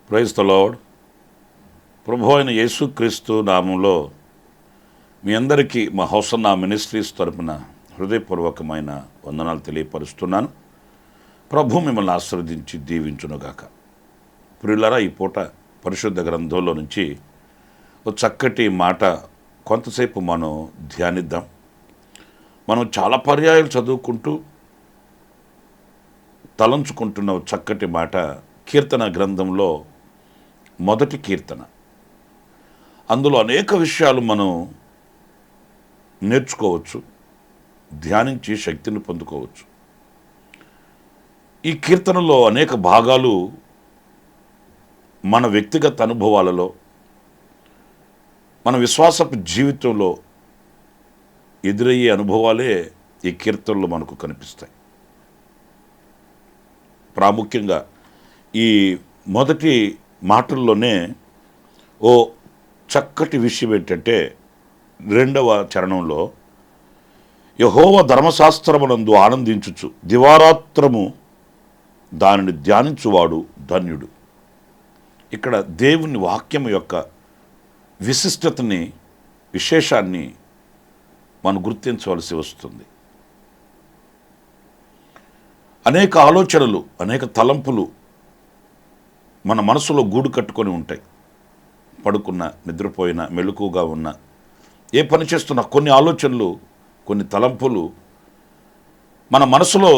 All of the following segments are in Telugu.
Praise the lord. ప్రభు అయిన యేసుక్రీస్తు నామంలో మీ అందరికీ మా హోసన్నా మినిస్ట్రీస్ తరపున హృదయపూర్వకమైన వందనాలు తెలియపరుస్తున్నాను. ప్రభు మిమ్మల్ని ఆశీర్వదించి దీవించునుగాక. ప్రియులారా, ఈ పూట పరిశుద్ధ గ్రంథంలో నుంచి ఒక చక్కటి మాట కొంతసేపు మనం ధ్యానిద్దాం. మనం చాలా పర్యాయాలు చదువుకుంటూ తలంచుకుంటున్న చక్కటి మాట కీర్తన గ్రంథంలో మొదటి కీర్తన. అందులో అనేక విషయాలు మనం నేర్చుకోవచ్చు, ధ్యానించి శక్తిని పొందుకోవచ్చు. ఈ కీర్తనలో అనేక భాగాలు మన వ్యక్తిగత అనుభవాలలో, మన విశ్వాసపు జీవితంలో ఎదురయ్యే అనుభవాలే ఈ కీర్తనలో మనకు కనిపిస్తాయి. ప్రాముఖ్యంగా ఈ మొదటి మాటల్లోనే ఓ చక్కటి విషయం ఏంటంటే, 2వ చరణంలో యెహోవా ధర్మశాస్త్రమునందు ఆనందించుచు దివారాత్రము దానిని ధ్యానించువాడు ధన్యుడు. ఇక్కడ దేవుని వాక్యం యొక్క విశిష్టతని, విశేషాన్ని మనం గుర్తించవలసి వస్తుంది. అనేక ఆలోచనలు, అనేక తలంపులు మన మనసులో గూడు కట్టుకొని ఉంటాయి. పడుకున్న, నిద్రపోయిన, మెలకుగా ఉన్న, ఏ పని చేస్తున్న కొన్ని ఆలోచనలు, కొన్ని తలంపులు మన మనసులో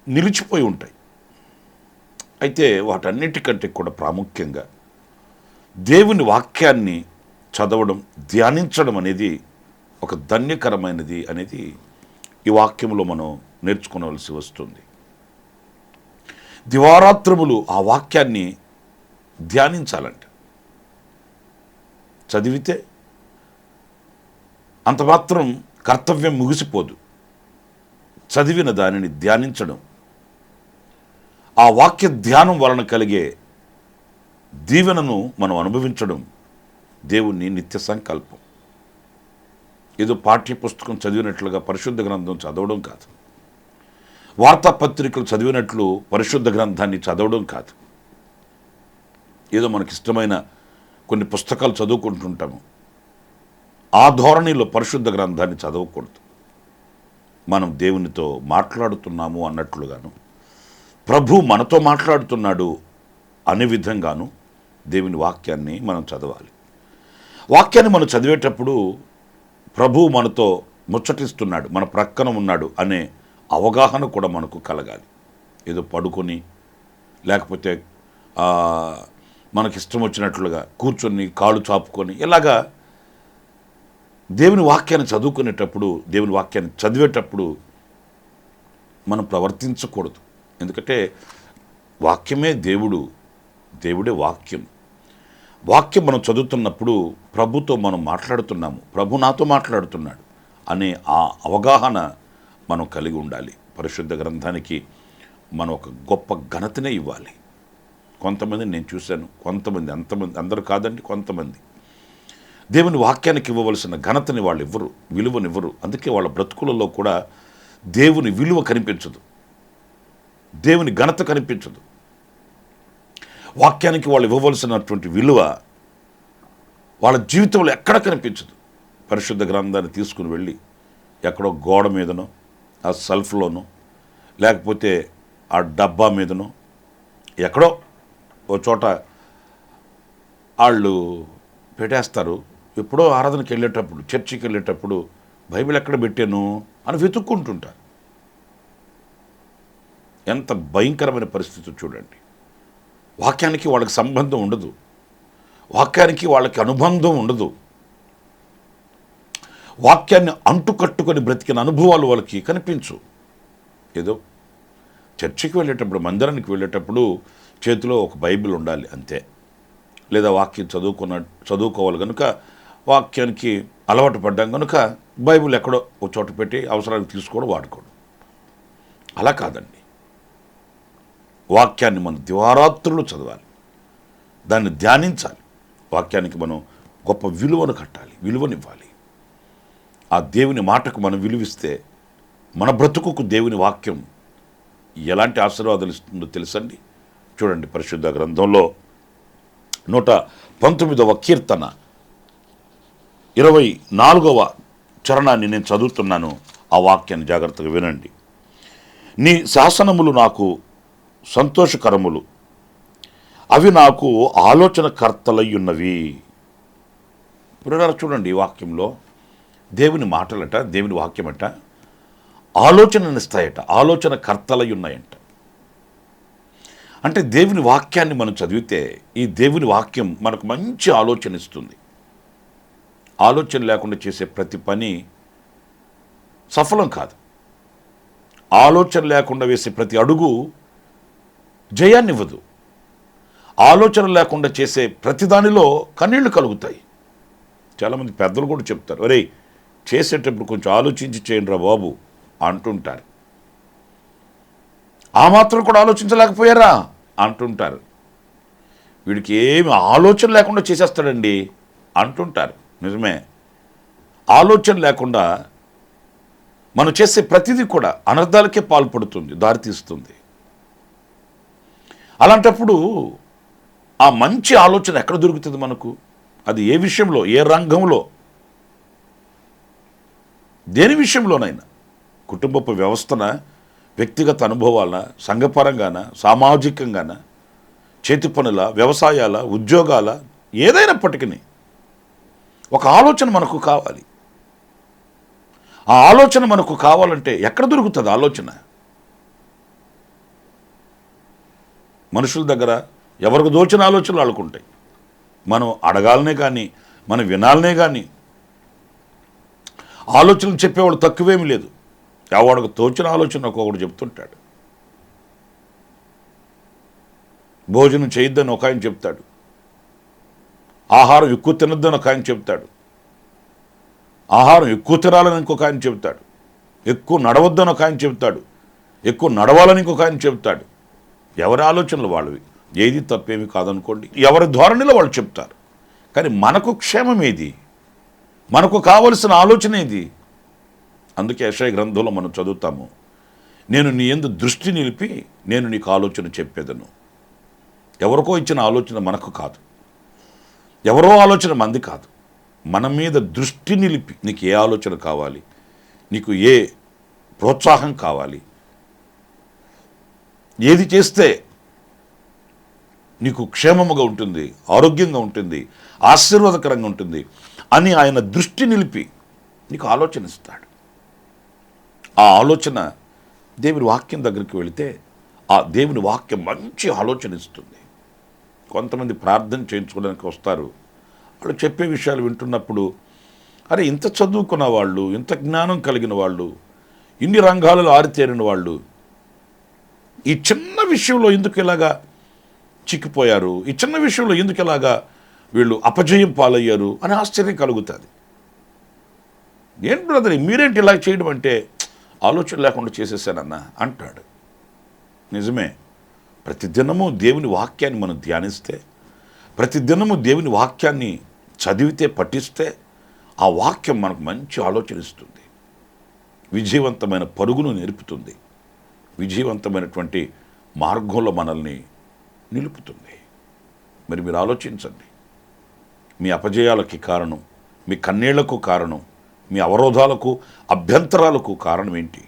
నిలిచిపోయి ఉంటాయి. అయితే వాటన్నిటికంటే కూడా ప్రాముఖ్యంగా దేవుని వాక్యాన్ని చదవడం, ధ్యానించడం అనేది ఒక ధన్యకరమైనది అనేది ఈ వాక్యంలో మనం నేర్చుకోవలసి వస్తుంది. దివారాత్రములు ఆ వాక్యాన్ని ధ్యానించాలంట. చదివితే అంత మాత్రం కర్తవ్యం ముగిసిపోదు. చదివిన దానిని ధ్యానించడం, ఆ వాక్య ధ్యానం వలన కలిగే దీవెనను మనం అనుభవించడం దేవుని నిత్య సంకల్పం. ఏదో పాఠ్యపుస్తకం చదివినట్లుగా పరిశుద్ధ గ్రంథం చదవడం కాదు. వార్తాపత్రికలు చదివినట్లు పరిశుద్ధ గ్రంథాన్ని చదవడం కాదు. ఏదో మనకిష్టమైన కొన్ని పుస్తకాలు చదువుకుంటుంటాము. ఆ ధోరణిలో పరిశుద్ధ గ్రంథాన్ని చదవకూడదు. మనం దేవునితో మాట్లాడుతున్నాము అన్నట్లుగాను, ప్రభు మనతో మాట్లాడుతున్నాడు అనే విధంగాను దేవుని వాక్యాన్ని మనం చదవాలి. వాక్యాన్ని మనం చదివేటప్పుడు ప్రభు మనతో ముచ్చటిస్తున్నాడు, మన ప్రక్కన ఉన్నాడు అనే అవగాహన కూడా మనకు కలగాలి. ఏదో పడుకొని, లేకపోతే మనకిష్టం వచ్చినట్లుగా కూర్చొని కాళ్ళు చాపుకొని ఇలాగా దేవుని వాక్యాన్ని చదువుకునేటప్పుడు, దేవుని వాక్యాన్ని చదివేటప్పుడు మనం ప్రవర్తించకూడదు. ఎందుకంటే వాక్యమే దేవుడు, దేవుడే వాక్యం. వాక్యం మనం చదువుతున్నప్పుడు ప్రభుతో మనం మాట్లాడుతున్నాము, ప్రభు నాతో మాట్లాడుతున్నాడు అనే ఆ అవగాహన మనం కలిగి ఉండాలి. పరిశుద్ధ గ్రంథానికి మనం ఒక గొప్ప ఘనతనే ఇవ్వాలి. కొంతమంది నేను చూశాను, కొంతమంది, అందరూ కాదండి, కొంతమంది దేవుని వాక్యానికి ఇవ్వవలసిన ఘనతని వాళ్ళు ఇవ్వరు, విలువనివ్వరు. అందుకే వాళ్ళ బ్రతుకులలో కూడా దేవుని విలువ కనిపించదు, దేవుని ఘనత కనిపించదు. వాక్యానికి వాళ్ళు ఇవ్వవలసినటువంటి విలువ వాళ్ళ జీవితంలో ఎక్కడ కనిపించదు. పరిశుద్ధ గ్రంథాన్ని తీసుకుని వెళ్ళి ఎక్కడో గోడ మీదనో, ఆ సెల్ఫ్లోనో, లేకపోతే ఆ డబ్బా మీదనో, ఎక్కడో ఓ చోట వాళ్ళు పెట్టేస్తారు. ఎప్పుడో ఆరాధనకి వెళ్ళేటప్పుడు, చర్చికి వెళ్ళేటప్పుడు బైబిల్ ఎక్కడ పెట్టాను అని వెతుక్కుంటుంటారు. ఎంత భయంకరమైన పరిస్థితి చూడండి. వాక్యానికి వాళ్ళకి సంబంధం ఉండదు, వాక్యానికి వాళ్ళకి అనుబంధం ఉండదు. వాక్యాన్ని అంటుకట్టుకొని బ్రతికిన అనుభవాలు వాళ్ళకి కనిపించు. ఏదో చర్చికి వెళ్ళేటప్పుడు, మందిరానికి వెళ్ళేటప్పుడు చేతిలో ఒక బైబిల్ ఉండాలి అంతే. లేదా వాక్యం చదువుకోవాలి కనుక, వాక్యానికి అలవాటు పడ్డాం కనుక బైబిల్ ఎక్కడో ఒక చోట పెట్టి అవసరానికి తీసుకోవడం, వాడుకోవడం. అలా కాదండి. వాక్యాన్ని మనం దివారాత్రులు చదవాలి, దాన్ని ధ్యానించాలి. వాక్యానికి మనం గొప్ప విలువను కట్టాలి, విలువనివ్వాలి. ఆ దేవుని మాటకు మనం విలువిస్తే మన బ్రతుకుకు దేవుని వాక్యం ఎలాంటి ఆశీర్వాదాలు ఇస్తుందో తెలుసండి. చూడండి, పరిశుద్ధ గ్రంథంలో 119వ కీర్తన 24వ చరణాన్ని నేను చదువుతున్నాను. ఆ వాక్యాన్ని జాగ్రత్తగా వినండి. నీ శాసనములు నాకు సంతోషకరములు, అవి నాకు ఆలోచనకర్తలై ఉన్నవి. ఇప్పుడు చూడండి, ఈ వాక్యంలో దేవుని మాటలట, దేవుని వాక్యమట ఆలోచననిస్తాయట, ఆలోచనకర్తలై ఉన్నాయంట. అంటే దేవుని వాక్యాన్ని మనం చదివితే ఈ దేవుని వాక్యం మనకు మంచి ఆలోచన ఇస్తుంది. ఆలోచన లేకుండా చేసే ప్రతి పని సఫలం కాదు. ఆలోచన లేకుండా వేసే ప్రతి అడుగు జయాన్ని ఇవ్వదు. ఆలోచన లేకుండా చేసే ప్రతి దానిలో కన్నీళ్లు కలుగుతాయి. చాలామంది పెద్దలు కూడా చెప్తారు, ఒరే చేసేటప్పుడు కొంచెం ఆలోచించి చేయండి రా బాబు అంటుంటారు. ఆ మాత్రం కూడా ఆలోచించలేకపోయారా అంటుంటారు. వీడికి ఏమి ఆలోచన లేకుండా చేసేస్తాడండి అంటుంటారు. నిజమే, ఆలోచన లేకుండా మనం చేసే ప్రతిదీ కూడా అనర్థాలకే పాల్పడుతుంది, దారితీస్తుంది. అలాంటప్పుడు ఆ మంచి ఆలోచన ఎక్కడ దొరుకుతుంది మనకు? అది ఏ విషయంలో, ఏ రంగంలో, దేని విషయంలోనైనా, కుటుంబపు వ్యవస్థన, వ్యక్తిగత అనుభవాల, సంఘపరంగాన, సామాజికంగాన, చేతి పనుల, వ్యవసాయాల, ఉద్యోగాల, ఏదైనప్పటికీ ఒక ఆలోచన మనకు కావాలి. ఆ ఆలోచన మనకు కావాలంటే ఎక్కడ దొరుకుతుంది ఆలోచన? మనుషుల దగ్గర ఎవరికి దోచిన ఆలోచనలు వాళ్ళకుంటాయి. మనం అడగాలనే కానీ, మనం వినాలనే కానీ ఆలోచనలు చెప్పేవాడు తక్కువేమీ లేదు. ఎవడికి తోచిన ఆలోచన ఒక్కొక్కడు చెప్తుంటాడు. భోజనం చేయొద్దని ఒక ఆయన చెప్తాడు, ఆహారం ఎక్కువ తినొద్దని ఒక ఆయన చెప్తాడు, ఆహారం ఎక్కువ తినాలని ఇంకొక ఆయన చెప్తాడు, ఎక్కువ నడవద్దని ఒక ఆయన చెప్తాడు, ఎక్కువ నడవాలని ఇంకొక ఆయన చెప్తాడు. ఎవరి ఆలోచనలు వాళ్ళవి, ఏది తప్పేమి కాదనుకోండి, ఎవరి ధోరణిలో వాళ్ళు చెప్తారు. కానీ మనకు క్షేమం ఏది? మనకు కావలసిన ఆలోచన ఏది? అందుకే యెషయా గ్రంథంలో మనం చదువుతాము, నేను నీ యందు దృష్టి నిలిపి నేను నీకు ఆలోచన చెప్పేదను. ఎవరికో ఇచ్చిన ఆలోచన మనకు కాదు, ఎవరో ఆలోచన మంది కాదు. మన మీద దృష్టి నిలిపి నీకు ఏ ఆలోచన కావాలి, నీకు ఏ ప్రోత్సాహం కావాలి, ఏది చేస్తే నీకు క్షేమముగా ఉంటుంది, ఆరోగ్యంగా ఉంటుంది, ఆశీర్వాదకరంగా ఉంటుంది అని ఆయన దృష్టి నిలిపి నీకు ఆలోచన ఇస్తాడు. ఆ ఆలోచన దేవుని వాక్యం దగ్గరికి వెళితే ఆ దేవుని వాక్యం మంచి ఆలోచన ఇస్తుంది. కొంతమంది ప్రార్థన చేయించుకోవడానికి వస్తారు. వాళ్ళు చెప్పే విషయాలు వింటున్నప్పుడు, అరే ఇంత చదువుకున్న వాళ్ళు, ఇంత జ్ఞానం కలిగిన వాళ్ళు, ఇన్ని రంగాలలో ఆరితేరిన వాళ్ళు ఈ చిన్న విషయంలో ఎందుకు ఇలాగా చిక్కిపోయారు, ఈ చిన్న విషయంలో ఎందుకు ఇలాగా వీళ్ళు అపజయం పాలయ్యారు అని ఆశ్చర్యం కలుగుతుంది. ఏంటి బ్రదర్ మీరేంటి ఇలా చేయడం అంటే, ఆలోచన లేకుండా చేసేసానన్నా అంటాడు. నిజమే, ప్రతిదినము దేవుని వాక్యాన్ని మనం ధ్యానిస్తే, ప్రతిదినము దేవుని వాక్యాన్ని చదివితే, పఠిస్తే ఆ వాక్యం మనకు మంచి ఆలోచన ఇస్తుంది, విజయవంతమైన పరుగును నేర్పుతుంది, విజయవంతమైనటువంటి మార్గంలో మనల్ని నిలుపుతుంది. మరి మీరు ఆలోచించండి, మీ అపజయాలకి కారణం, మీ కన్నీళ్లకు కారణం, మీ అవరోధాలకు, అభ్యంతరాలకు కారణం ఏంటి?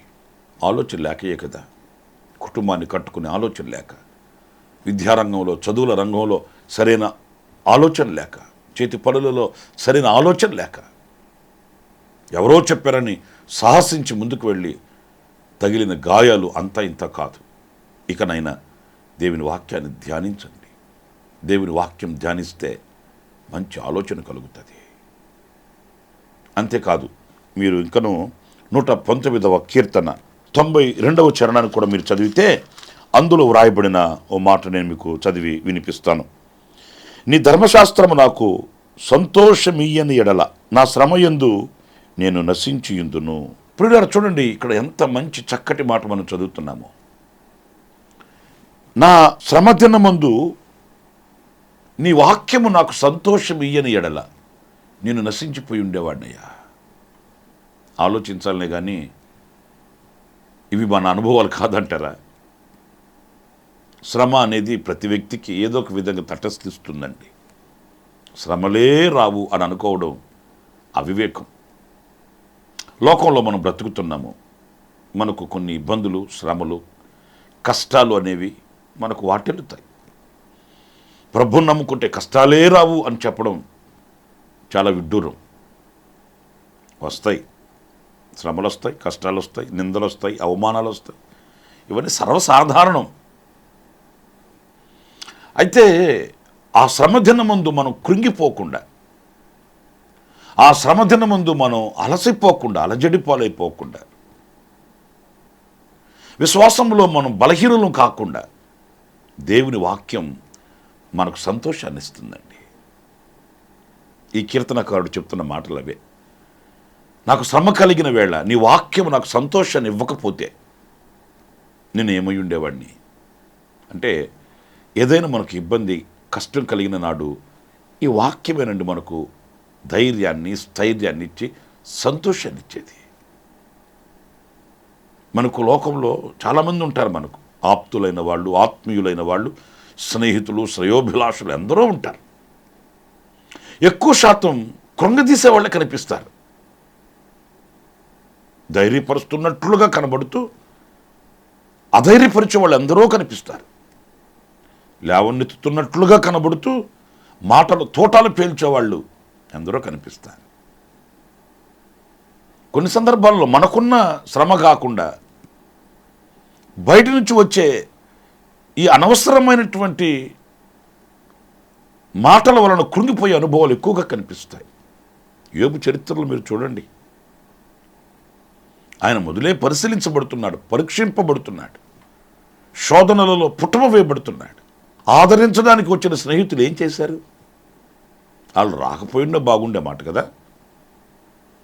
ఆలోచన లేకయే కదా. కుటుంబాన్ని కట్టుకునే ఆలోచన లేక, విద్యారంగంలో, చదువుల రంగంలో సరైన ఆలోచన లేక, చేతి పనులలో సరైన ఆలోచన లేక, ఎవరో చెప్పారని సాహసించి ముందుకు వెళ్ళి తగిలిన గాయాలు అంతా ఇంత కాదు. ఇకనైనా దేవుని వాక్యాన్ని ధ్యానించండి. దేవుని వాక్యం ధ్యానిస్తే మంచి ఆలోచన కలుగుతుంది. అంతేకాదు, మీరు ఇంకనూ 119వ కీర్తన 92వ చరణాన్ని కూడా మీరు చదివితే అందులో వ్రాయబడిన ఓ మాట నేను మీకు చదివి వినిపిస్తాను. నీ ధర్మశాస్త్రము నాకు సంతోషమియ్యని ఎడల నా శ్రమయందు నేను నశించియుందును. ప్రియులారా, చూడండి ఇక్కడ ఎంత మంచి చక్కటి మాట మనం చదువుతున్నాము. నా శ్రమ దినమందు నీ వాక్యము నాకు సంతోషం ఇయ్యని ఎడల నేను నశించిపోయి ఉండేవాడినయ్యా. ఆలోచించాలనే కానీ ఇవి మన అనుభవాలు కాదంటారా? శ్రమ అనేది ప్రతి వ్యక్తికి ఏదో ఒక విధంగా తటస్థిస్తుందండి. శ్రమలే రావు అని అనుకోవడం అవివేకం. లోకంలో మనం బ్రతుకుతున్నాము. మనకు కొన్ని ఇబ్బందులు, శ్రమలు, కష్టాలు అనేవి మనకు వాటిల్లుతాయి. ప్రభువుని నమ్ముకుంటే కష్టాలే రావు అని చెప్పడం చాలా విడ్డూరం. వస్తాయి, శ్రమలు వస్తాయి, కష్టాలు వస్తాయి, నిందలు వస్తాయి, అవమానాలు వస్తాయి. ఇవన్నీ సర్వసాధారణం. అయితే ఆ శ్రమదినమందు మనం కృంగిపోకుండా, ఆ శ్రమదినమందు మనం అలసిపోకుండా, అలజడిపాలైపోకుండా, విశ్వాసంలో మనం బలహీనులం కాకుండా దేవుని వాక్యం మనకు సంతోషాన్ని ఇస్తుందండి. ఈ కీర్తనకారుడు చెప్తున్న మాటలు అవే. నాకు శ్రమ కలిగిన వేళ నీ వాక్యం నాకు సంతోషాన్ని ఇవ్వకపోతే నేను ఏమై ఉండేవాడిని. అంటే ఏదైనా మనకు ఇబ్బంది, కష్టం కలిగిన నాడు ఈ వాక్యమేనండి మనకు ధైర్యాన్ని, స్థైర్యాన్ని ఇచ్చి సంతోషాన్ని ఇచ్చేది. మనకు లోకంలో చాలామంది ఉంటారు. మనకు ఆప్తులైన వాళ్ళు, ఆత్మీయులైన వాళ్ళు, స్నేహితులు, శ్రేయోభిలాషులు ఎందరో ఉంటారు. ఎక్కువ శాతం కృంగదీసే వాళ్ళే కనిపిస్తారు. ధైర్యపరుస్తున్నట్లుగా కనబడుతూ అధైర్యపరిచే వాళ్ళు ఎందరో కనిపిస్తారు. లేవనెత్తుతున్నట్లుగా కనబడుతూ మాటలు తోటాలు పేల్చేవాళ్ళు ఎందరో కనిపిస్తారు. కొన్ని సందర్భాల్లో మనకున్న శ్రమ కాకుండా బయట నుంచి వచ్చే ఈ అనవసరమైనటువంటి మాటల వలన కృంగిపోయే అనుభవాలు ఎక్కువగా కనిపిస్తాయి. యోబు చరిత్రలో మీరు చూడండి. ఆయన మొదలే పరిశీలించబడుతున్నాడు, పరీక్షింపబడుతున్నాడు, శోధనలలో పుటమ వేయబడుతున్నాడు. ఆదరించడానికి వచ్చిన స్నేహితులు ఏం చేశారు? వాళ్ళు రాకపోయినా బాగుండే మాట కదా.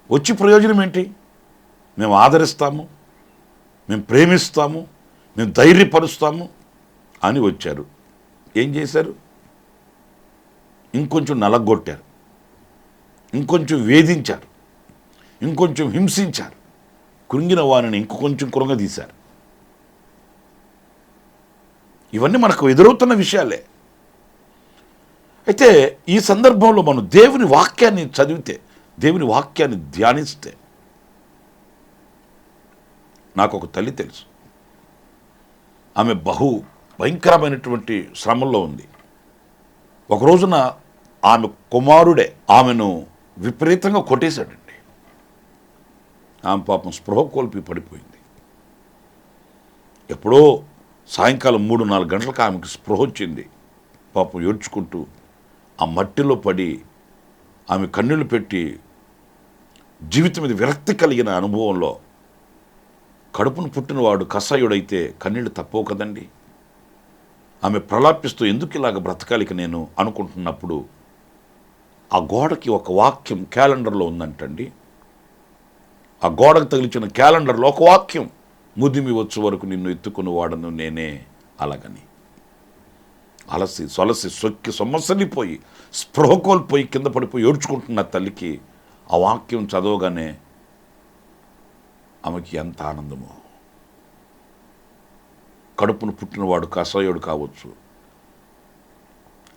వచ్చి ప్రయోజనం ఏంటి? మేము ఆదరిస్తాము, మేము ప్రేమిస్తాము, మేము ధైర్యపరుస్తాము అని వచ్చారు. ఏం చేశారు? ఇంకొంచెం నలగొట్టారు, ఇంకొంచెం వేధించారు, ఇంకొంచెం హింసించారు, కృంగిన వారిని ఇంకొంచెం కృంగదీశారు. ఇవన్నీ మనకు ఎదురవుతున్న విషయాలే. అయితే ఈ సందర్భంలో మనం దేవుని వాక్యాన్ని చదివితే, దేవుని వాక్యాన్ని ధ్యానిస్తే, నాకు ఒక తల్లి తెలుసు. ఆమె బహు భయంకరమైనటువంటి శ్రమల్లో ఉంది. ఒక రోజున ఆమె కుమారుడే ఆమెను విపరీతంగా కొట్టేశాడండి. ఆమె పాపం స్పృహ కోల్పి పడిపోయింది. ఎప్పుడో సాయంకాలం 3-4 గంటలకు ఆమెకు స్పృహ వచ్చింది. పాపం ఏడ్చుకుంటూ ఆ మట్టిలో పడి ఆమె కన్నీళ్లు పెట్టి జీవితం మీద విరక్తి కలిగిన అనుభవంలో, కడుపును పుట్టినవాడు కసాయుడైతే కన్నీళ్ళు తప్పవు కదండి. ఆమె ప్రలాపిస్తూ ఎందుకు ఇలాగ బ్రతకాలిక నేను అనుకుంటున్నప్పుడు ఆ గోడకి ఒక వాక్యం క్యాలెండర్లో ఉందంటండి. ఆ గోడకు తగిలించిన క్యాలెండర్లో ఒక వాక్యం, ముదిమి వచ్చు వరకు నిన్ను ఎత్తుకుని వాడను నేనే. అలాగని అలసి సొలసి సొక్కి సొమ్మసలిపోయి స్పృహ కోల్పోయి కింద పడిపోయి ఏడ్చుకుంటున్న తల్లికి ఆ వాక్యం చదవగానే ఆమెకి ఎంత ఆనందమో. కడుపును పుట్టినవాడు కసాయుడు కావచ్చు,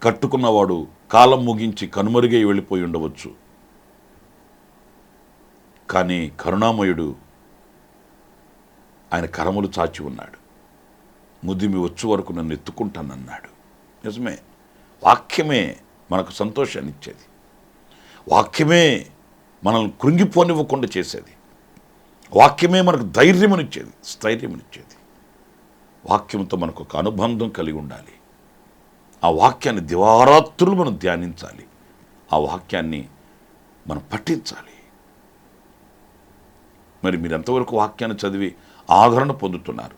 కట్టుకున్నవాడు కాలం ముగించి కనుమరుగై వెళ్ళిపోయి ఉండవచ్చు, కానీ కరుణామయుడు ఆయన కరములు చాచి ఉన్నాడు. ముదిమి వచ్చే వరకు నన్ను ఎత్తుకుంటానన్నాడు. నిజమే, వాక్యమే మనకు సంతోషాన్ని ఇచ్చేది. వాక్యమే మనల్ని కృంగిపోనివ్వకుండా చేసేది. వాక్యమే మనకు ధైర్యమునిచ్చేది, స్థైర్యమునిచ్చేది. వాక్యంతో మనకు ఒక అనుబంధం కలిగి ఉండాలి. ఆ వాక్యాన్ని దివారాత్రులు మనం ధ్యానించాలి. ఆ వాక్యాన్ని మనం పఠించాలి. మరి మీరు ఎంతవరకు వాక్యాన్ని చదివి ఆదరణ పొందుతున్నారు,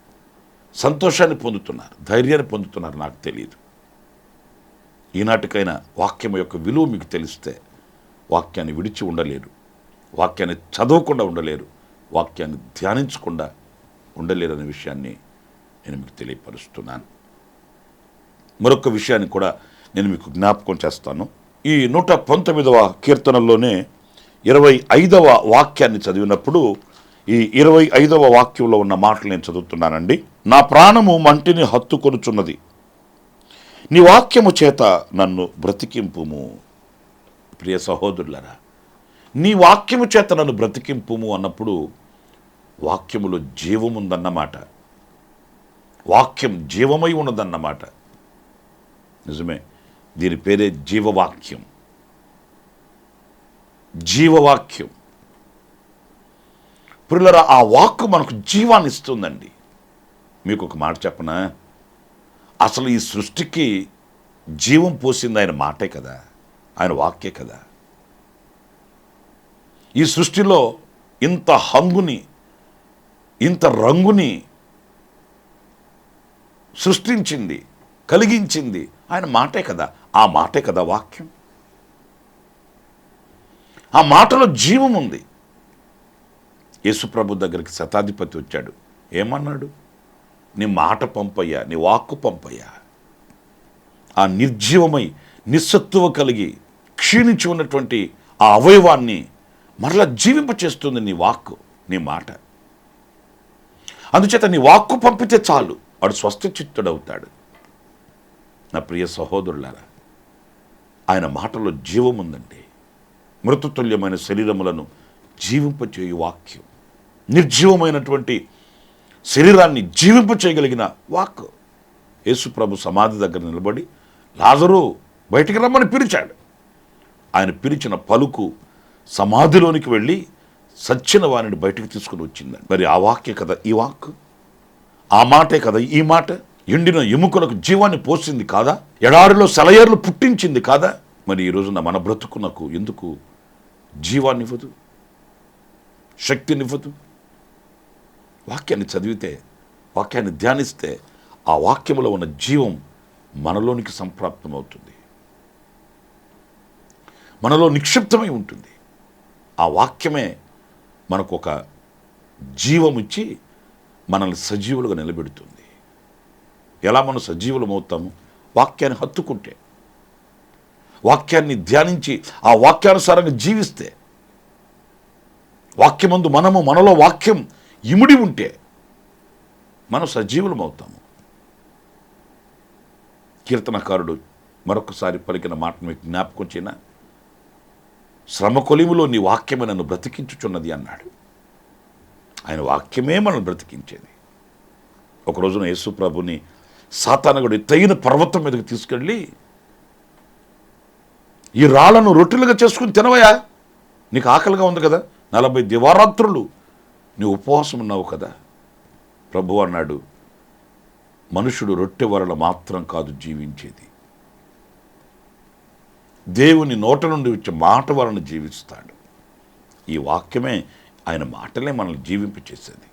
సంతోషాన్ని పొందుతున్నారు, ధైర్యాన్ని పొందుతున్నారు. నాకు తెలియదు. ఈనాటికైనా వాక్యం యొక్క విలువ మీకు తెలిస్తే వాక్యాన్ని విడిచి ఉండలేరు, వాక్యాన్ని చదవకుండా ఉండలేరు, వాక్యాన్ని ధ్యానించకుండా ఉండలేరు అనే విషయాన్ని నేను మీకు తెలియపరుస్తున్నాను. మరొక విషయాన్ని కూడా నేను మీకు జ్ఞాపకం చేస్తాను. ఈ 119వ కీర్తనలోనే 25వ వాక్యాన్ని చదివినప్పుడు ఈ 25వ వాక్యంలో ఉన్న మాటలు నేను చదువుతున్నానండి. నా ప్రాణము మంటిని హత్తుకొనుచున్నది, నీ వాక్యము చేత నన్ను బ్రతికింపుము. ప్రియ సహోదరులరా, నీ వాక్యము చేత నన్ను బ్రతికింపుము అన్నప్పుడు వాక్యములో జీవముందన్నమాట. వాక్యం జీవమై ఉన్నదన్నమాట. నిజమే, దీని పేరే జీవవాక్యం. జీవవాక్యం ప్రియులారా, ఆ వాక్కు మనకు జీవాన్ని ఇస్తుందండి. మీకు ఒక మాట చెప్పనా, అసలు ఈ సృష్టికి జీవం పోసింది ఆయన మాటే కదా, ఆయన వాక్యే కదా. ఈ సృష్టిలో ఇంత హంగుని, ఇంత రంగుని సృష్టించింది, కలిగించింది ఆయన మాటే కదా. ఆ మాటే కదా వాక్యం. ఆ మాటలో జీవం ఉంది. యేసుప్రభు దగ్గరికి శతాధిపతి వచ్చాడు. ఏమన్నాడు? నీ మాట పంపయ్యా, నీ వాక్కు పంపయ్యా. ఆ నిర్జీవమై నిస్సత్తువ కలిగి క్షీణించి ఉన్నటువంటి ఆ అవయవాన్ని మరలా జీవింపచేస్తుంది నీ వాక్కు, నీ మాట. అందుచేత నీ వాక్కు పంపితే చాలు, వాడు స్వస్థచిత్తుడవుతాడు. నా ప్రియ సహోదరులారా, ఆయన మాటలో జీవం ఉందండి. మృతతుల్యమైన శరీరములను జీవింపచేయు వాక్యం, నిర్జీవమైనటువంటి శరీరాన్ని జీవింపచేయగలిగిన వాక్. యేసుప్రభు సమాధి దగ్గర నిలబడి లాజరు బయటికి రమ్మని పిలిచాడు. ఆయన పిలిచిన పలుకు సమాధిలోనికి వెళ్ళి సచ్చిన వారిని బయటికి తీసుకుని వచ్చిందండి. మరి ఆ వాక్యే కదా ఈ వాక్, ఆ మాటే కదా ఈ మాట. ఎండిన ఎముకలకు జీవాన్ని పోసింది కాదా? ఎడారిలో సెలయేర్లు పుట్టించింది కాదా? మరి ఈ రోజున మన బ్రతుకునకు ఎందుకు జీవాన్ని ఇవ్వదు, శక్తినివ్వదు? వాక్యాన్ని చదివితే, వాక్యాన్ని ధ్యానిస్తే ఆ వాక్యములో ఉన్న జీవం మనలోనికి సంప్రాప్తమవుతుంది, మనలో నిక్షిప్తమై ఉంటుంది. ఆ వాక్యమే మనకు ఒక జీవం ఇచ్చి మనల్ని సజీవులుగా నిలబెడుతుంది. ఎలా మనం సజీవులం అవుతాము? వాక్యాన్ని హత్తుకుంటే, వాక్యాన్ని ధ్యానించి ఆ వాక్యానుసారంగా జీవిస్తే, వాక్యమందు మనలో వాక్యం ఇమిడి ఉంటే మనం సజీవులం అవుతాము. కీర్తనకారుడు మరొకసారి పలికిన మాట మీకు జ్ఞాపకం చేయనా? శ్రమ కొలిములో నీ వాక్యమే నన్ను బ్రతికించుచున్నది అన్నాడు. ఆయన వాక్యమే మనల్ని బ్రతికించేది. ఒక రోజున యేసు ప్రభుని సాతానుడు ఎత్తైన పర్వతం మీదకి తీసుకెళ్ళి, ఈ రాళ్లను రొట్టెలుగా చేసుకుని తినవయా, నీకు ఆకలిగా ఉంది కదా, 40 దివారాత్రులు నీ ఉపవాసం ఉన్నావు కదా. ప్రభు అన్నాడు, మనుషుడు రొట్టె వలన మాత్రం కాదు జీవించేది, దేవుని నోట నుండి వచ్చే మాట వలన జీవిస్తాడు. ఈ వాక్యమే, ఆయన మాటలే మనల్ని జీవింపచేసేది.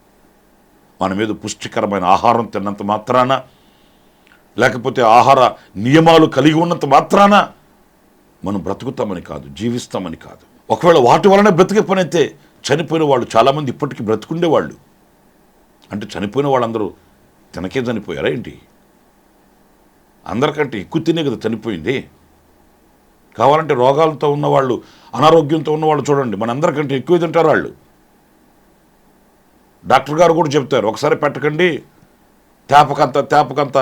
మన మీద పుష్టికరమైన ఆహారం తిన్నంత మాత్రాన, లేకపోతే ఆహార నియమాలు కలిగి ఉన్నంత మాత్రాన మనం బ్రతుకుతామని కాదు, జీవిస్తామని కాదు. ఒకవేళ వాటి వలన బ్రతికే పని అయితే చనిపోయిన వాళ్ళు చాలామంది ఇప్పటికీ బ్రతుకుండేవాళ్ళు. అంటే చనిపోయిన వాళ్ళందరూ తినకే చనిపోయారా ఏంటి? అందరికంటే ఎక్కువ తినే కదా చనిపోయింది. కావాలంటే రోగాలతో ఉన్నవాళ్ళు, అనారోగ్యంతో ఉన్నవాళ్ళు చూడండి, మనందరికంటే ఎక్కువ తింటారు వాళ్ళు. డాక్టర్ గారు కూడా చెప్తారు, ఒకసారి పెట్టకండి, తేపకంత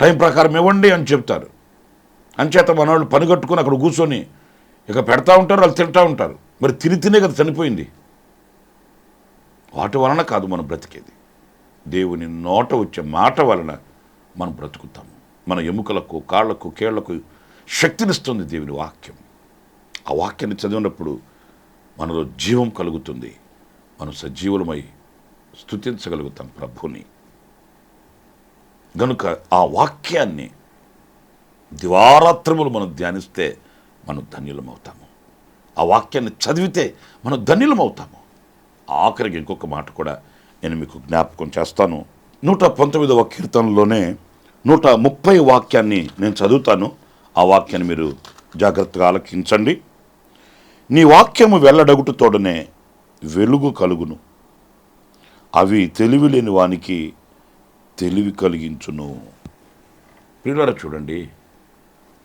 టైం ప్రకారం ఇవ్వండి అని చెప్తారు. అంచేత మన వాళ్ళు పని కట్టుకుని అక్కడ కూర్చొని ఇక పెడతా ఉంటారు, వాళ్ళు తింటూ ఉంటారు. మరి తినే కదా చనిపోయింది. వాటి వలన కాదు మనం బ్రతికేది, దేవుని నోట వచ్చే మాట వలన మనం బ్రతుకుతాము. మన ఎముకలకు, కాళ్లకు, కేళ్లకు శక్తినిస్తుంది దేవుని వాక్యం. ఆ వాక్యాన్ని చదివినప్పుడు మనలో జీవం కలుగుతుంది, మనం సజీవులమై స్తుతించగలుగుతాం ప్రభుని. గనుక ఆ వాక్యాన్ని దివారాత్రములు మనం ధ్యానిస్తే మనం ధన్యులమవుతాము. ఆ వాక్యాన్ని చదివితే మనం ధన్యులమవుతాము. ఆఖరికి ఇంకొక మాట కూడా నేను మీకు జ్ఞాపకం చేస్తాను. 119వ కీర్తనలోనే 130 వాక్యాన్ని నేను చదువుతాను. ఆ వాక్యాన్ని మీరు జాగ్రత్తగా ఆలకించండి. నీ వాక్యము వెల్లడగుట తోడనే వెలుగు కలుగును, అవి తెలివి లేని వానికి తెలివి కలిగించును. ప్రియులారా చూడండి,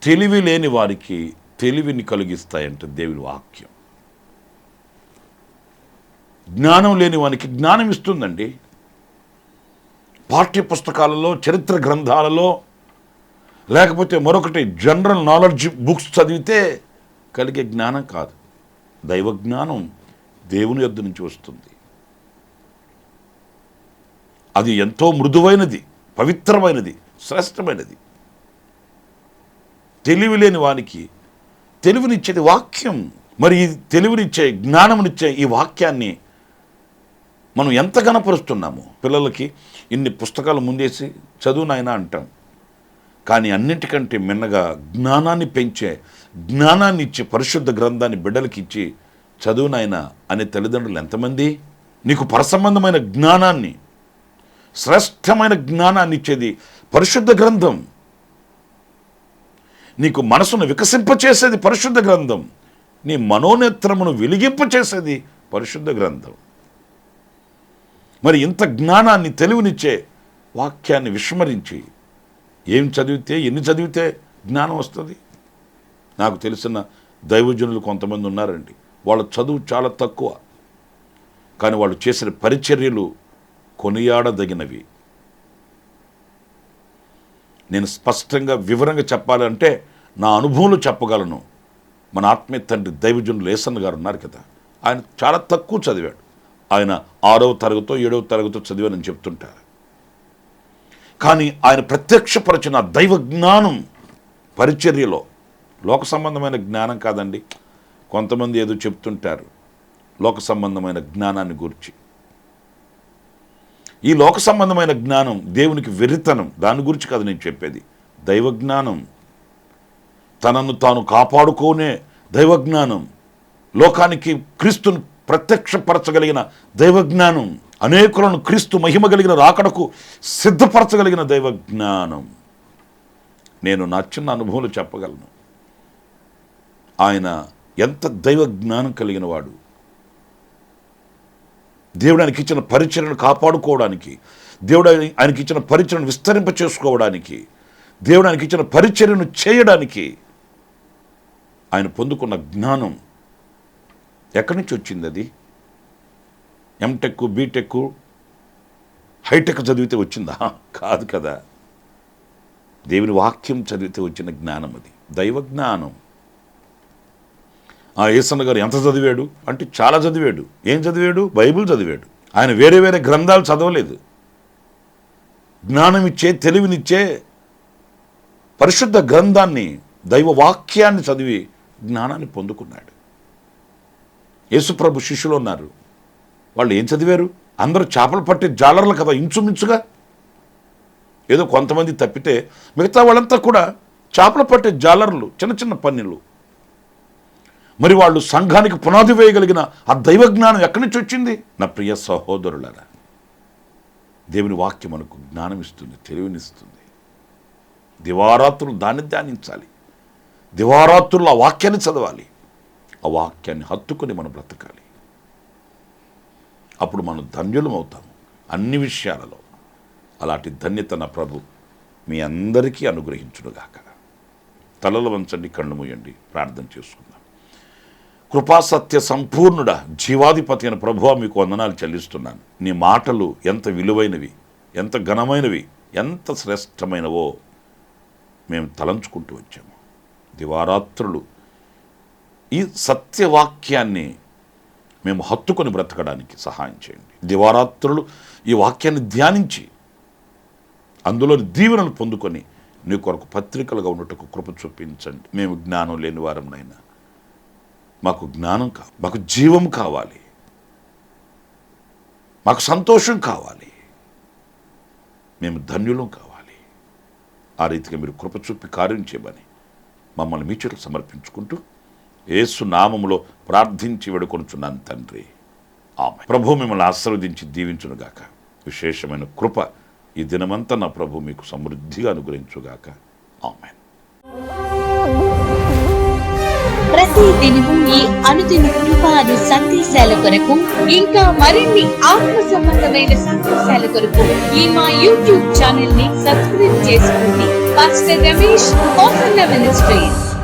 తెలివి లేని వారికి తెలివిని కలిగిస్తాయంట దేవుని వాక్యం. జ్ఞానం లేని వానికి జ్ఞానం ఇస్తుందండి. పాఠ్య పుస్తకాలలో, చరిత్ర గ్రంథాలలో, లేకపోతే మరొకటి జనరల్ నాలెడ్జ్ బుక్స్ చదివితే కలిగే జ్ఞానం కాదు. దైవ జ్ఞానం దేవుని యొద్ద నుంచి వస్తుంది. అది ఎంతో మృదువైనది, పవిత్రమైనది, శ్రేష్టమైనది. తెలివి లేని వానికి తెలివినిచ్చేది వాక్యం. మరి ఈ తెలివినిచ్చే, జ్ఞానమునిచ్చే ఈ వాక్యాన్ని మనం ఎంత గణపరుస్తున్నాము. పిల్లలకి ఇన్ని పుస్తకాలు ముందేసి చదువు నాయనా అంటాం. కానీ అన్నిటికంటే మిన్నగా జ్ఞానాన్ని పెంచే, జ్ఞానాన్ని ఇచ్చే పరిశుద్ధ గ్రంథాన్ని బిడ్డలకి ఇచ్చి చదువు నాయనా అనే తల్లిదండ్రులు ఎంతమంది? నీకు పరసంబంధమైన జ్ఞానాన్ని, శ్రేష్టమైన జ్ఞానాన్ని ఇచ్చేది పరిశుద్ధ గ్రంథం. నీకు మనసును వికసింపచేసేది పరిశుద్ధ గ్రంథం. నీ మనోనేత్రమును వెలిగింపచేసేది పరిశుద్ధ గ్రంథం. మరి ఇంత జ్ఞానాన్ని, తెలివినిచ్చే వాక్యాన్ని విస్మరించి ఏం చదివితే, ఎన్ని చదివితే జ్ఞానం వస్తుంది? నాకు తెలిసిన దైవజనులు కొంతమంది ఉన్నారండి. వాళ్ళ చదువు చాలా తక్కువ, కానీ వాళ్ళు చేసిన పరిచర్యలు కొనియాడదగినవి. నేను స్పష్టంగా వివరంగా చెప్పాలంటే నా అనుభవంలో చెప్పగలను. మన ఆత్మీయ తండ్రి దైవజనులు ఏసన్న గారు ఉన్నారు కదా, ఆయన చాలా తక్కువ చదివాడు. ఆయన 6వ తరగతో 7వ తరగతో చదివానని చెప్తుంటారు. కానీ ఆయన ప్రత్యక్షపరిచిన దైవ జ్ఞానం పరిచర్యలో, లోక సంబంధమైన జ్ఞానం కాదండి. కొంతమంది ఏదో చెప్తుంటారు లోక సంబంధమైన జ్ఞానాన్ని గురించి. ఈ లోక సంబంధమైన జ్ఞానం దేవునికి వెర్రితనం. దాని గురించి కాదు నేను చెప్పేది. దైవ జ్ఞానం, తనను తాను కాపాడుకోనే దైవ జ్ఞానం, లోకానికి క్రీస్తును ప్రత్యక్షపరచగలిగిన దైవ జ్ఞానం, అనేకులను క్రీస్తు మహిమ కలిగిన రాకడకు సిద్ధపరచగలిగిన దైవ జ్ఞానం. నేను నా చిన్న అనుభవంలో చెప్పగలను. ఆయన ఎంత దైవ జ్ఞానం కలిగిన వాడు. దేవుడు ఆయనకి ఇచ్చిన పరిచర్యను కాపాడుకోవడానికి, దేవుడు ఆయనకి ఇచ్చిన పరిచర్యను విస్తరింప చేసుకోవడానికి, దేవుడు ఆయనకి ఇచ్చిన పరిచర్యను చేయడానికి ఆయన పొందుకున్న జ్ఞానం ఎక్కడి నుంచి వచ్చింది? అది ఎంటెక్, బీటెక్, హైటెక్ చదివితే వచ్చిందా? కాదు కదా. దేవుని వాక్యం చదివితే వచ్చిన జ్ఞానం అది, దైవ జ్ఞానం. ఏసన్న గారు ఎంత చదివాడు అంటే చాలా చదివాడు. ఏం చదివాడు? బైబిల్ చదివాడు. ఆయన వేరే వేరే గ్రంథాలు చదవలేదు. జ్ఞానం ఇచ్చే, తెలివినిచ్చే పరిశుద్ధ గ్రంథాన్ని, దైవ వాక్యాన్ని చదివి జ్ఞానాన్ని పొందుకున్నాడు. యేసుప్రభు శిష్యులు ఉన్నారు. వాళ్ళు ఏం చదివారు? అందరూ చేపలు పట్టే జాలర్లు కదా, ఇంచుమించుగా. ఏదో కొంతమంది తప్పితే మిగతా వాళ్ళంతా కూడా చేపలు పట్టే జాలర్లు, చిన్న చిన్న పన్నులు. మరి వాళ్ళు సంఘానికి పునాది వేయగలిగిన ఆ దైవ జ్ఞానం ఎక్కడి నుంచి వచ్చింది? నా ప్రియ సహోదరులారా, దేవుని వాక్యం మనకు జ్ఞానం ఇస్తుంది, తెలివినిస్తుంది. దివారాత్రులు దాన్ని ధ్యానించాలి. దివారాత్రులు ఆ వాక్యాన్ని చదవాలి. ఆ వాక్యాన్ని హత్తుకొని మనం బ్రతకాలి. అప్పుడు మనం ధన్యులం అవుతాము అన్ని విషయాలలో. అలాంటి ధన్యత నా ప్రభు మీ అందరికీ అనుగ్రహించునుగాక. తలలు వంచండి, కళ్ళు మూయండి, ప్రార్థన చేసుకుందాం. కృపాసత్య సంపూర్ణుడ, జీవాధిపతి అయిన ప్రభువా, మీకు వందనాలు చెల్లిస్తున్నాను. నీ మాటలు ఎంత విలువైనవి, ఎంత ఘనమైనవి, ఎంత శ్రేష్టమైనవో మేము తలంచుకుంటూ వచ్చాము. దివారాత్రులు ఈ సత్యవాక్యాన్ని మేము హత్తుకొని బ్రతకడానికి సహాయం చేయండి. దివారాత్రులు ఈ వాక్యాన్ని ధ్యానించి అందులోని దీవెనలు పొందుకొని నీ కొరకు పత్రికలుగా ఉన్నట్టుకు కృప చూపించండి. మేము జ్ఞానం లేని వారంనైనా మాకు జ్ఞానం కావాలి, మాకు జీవం కావాలి, మాకు సంతోషం కావాలి, మేము ధన్యులం కావాలి. ఆ రీతిగా మీరు కృప చూపి కార్యం చేయమని మమ్మల్ని మీ చేతులు సమర్పించుకుంటూ యేసు నామములో ప్రార్థించి వేడుకొనుచున్నాను తండ్రి. ఆమె. ప్రభు మిమ్మల్ని ఆశీర్వదించి దీవించునుగాక. విశేషమైన కృప ఈ దినమంతా నా ప్రభు మీకు సమృద్ధిగా అనుగ్రహించుగాక. ఆమె. ప్రతి దినము ఈ అనుదిన కృపాను సందేశాల కొరకు, ఇంకా మరిన్ని ఆత్మ సంబంధమైన సందేశాల కొరకు ఈ మా యూట్యూబ్ ఛానల్ ని సబ్స్క్రైబ్ చేసుకోండి. Pastor Ramesh ministries.